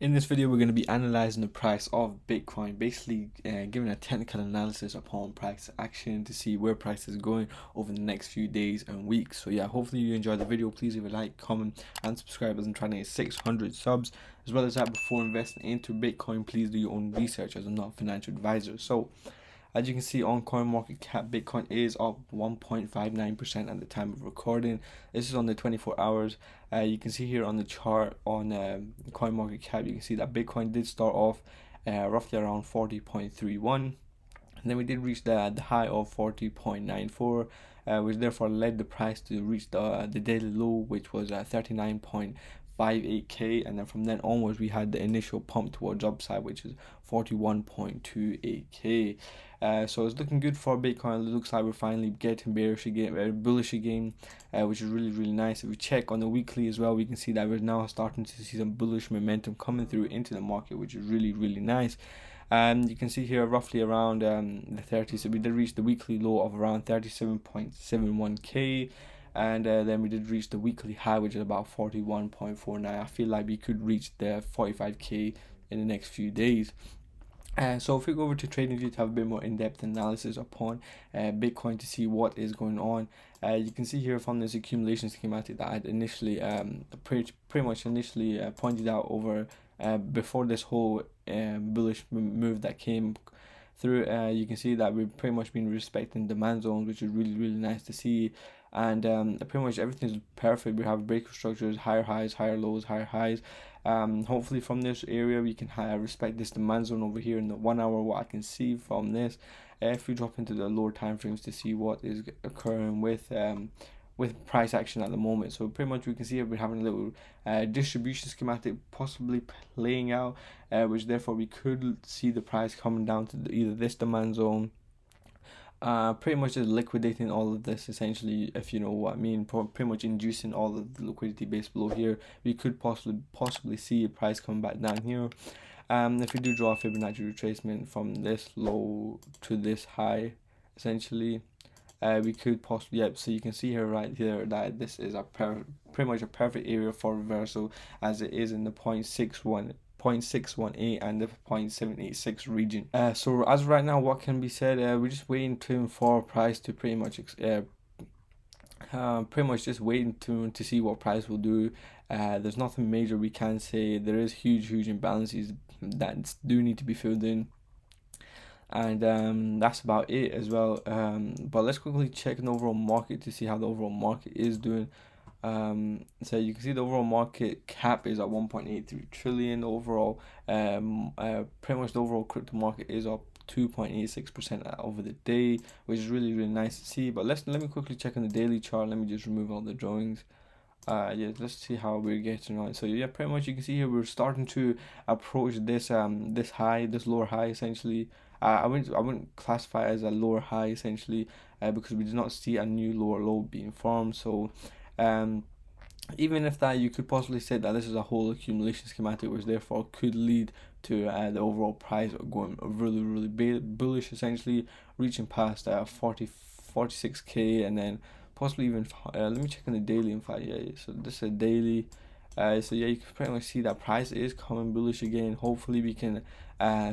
In this video, we're going to be analyzing the price of Bitcoin, basically giving a technical analysis upon price action to see where price is going over the next few days and weeks. So yeah, hopefully you enjoyed the video. Please leave a like, comment, and subscribe as I'm trying to get 600 subs. As well as that, before investing into Bitcoin, please do your own research as I'm not a financial advisor. So as you can see on CoinMarketCap, Bitcoin is up 1.59% at the time of recording. This is on the 24 hours. You can see here on the chart on CoinMarketCap, you can see that Bitcoin did start off roughly around 40.31. And then we did reach the high of 40.94, which therefore led the price to reach the daily low, which was 39.58k, and then from then onwards we had the initial pump towards upside, which is 41.28k. So it's looking good for Bitcoin. It looks like we're finally getting bearish again, bullish again, which is really nice. If we check on the weekly as well, we can see that we're now starting to see some bullish momentum coming through into the market, which is really nice. And you can see here roughly around the 30s. So we did reach the weekly low of around 37.71k, and then we did reach the weekly high, which is about 41.49. I feel like we could reach the 45k in the next few days. So if we go over to TradingView to have a bit more in-depth analysis upon Bitcoin to see what is going on, you can see here from this accumulation schematic that I had initially pretty much initially pointed out over before this whole bullish move that came through. You can see that we've pretty much been respecting demand zones, which is really nice to see. And pretty much everything's perfect. We have breaker structures, higher highs, higher lows, higher highs. Hopefully from this area we can respect this demand zone over here in the 1 hour. What I can see from this, if we drop into the lower time frames to see what is occurring with price action at the moment. So pretty much we can see we're having a little distribution schematic possibly playing out, which therefore we could see the price coming down to either this demand zone, pretty much just liquidating all of this essentially, if you know what I mean, pretty much inducing all of the liquidity base below here. We could possibly see a price coming back down here. If we do draw a Fibonacci retracement from this low to this high, essentially, we could possibly, so you can see here right here that this is a pretty much a perfect area for reversal, as it is in the 0.618 and the 0.786 region. So as right now, what can be said, we're just waiting for price to pretty much just waiting to see what price will do. There's nothing major we can say. There is huge imbalances that do need to be filled in, and that's about it as well. But let's quickly check an overall market to see how the overall market is doing. So you can see the overall market cap is at 1.83 trillion overall. Pretty much the overall crypto market is up 2.86% over the day, which is really nice to see. But let me quickly check on the daily chart. Let me just remove all the drawings. Yeah, let's see how we're getting on. So yeah, pretty much you can see here we're starting to approach this this lower high essentially. I wouldn't classify it as a lower high essentially, because we did not see a new lower low being formed. So even if that, you could possibly say that this is a whole accumulation schematic, which therefore could lead to the overall price going really bullish, essentially reaching past 46k, and then possibly even let me check on the daily. In fact, yeah, so this is a daily. So yeah, you can pretty much see that price is coming bullish again. Hopefully we can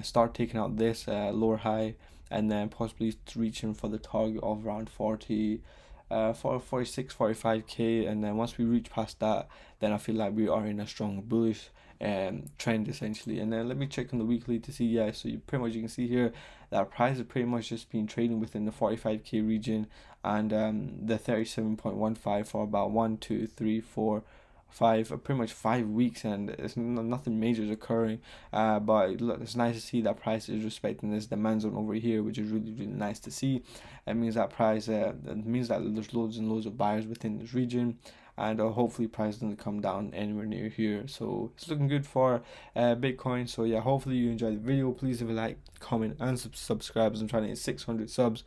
start taking out this lower high, and then possibly reaching for the target of around 46, 45k, and then once we reach past that, then I feel like we are in a strong bullish trend essentially. And then let me check on the weekly to see. Yeah, so you can see here that price has pretty much just been trading within the 45k region, and the 37.15 for about 1, 2, 3, 4, 5, pretty much 5 weeks, and it's nothing major is occurring. But look, it's nice to see that price is respecting this demand zone over here, which is really nice to see. It means that price it means that there's loads and loads of buyers within this region, and hopefully price doesn't come down anywhere near here. So it's looking good for Bitcoin. So yeah, hopefully you enjoyed the video. Please leave a like, comment, and subscribe as I'm trying to hit 600 subs.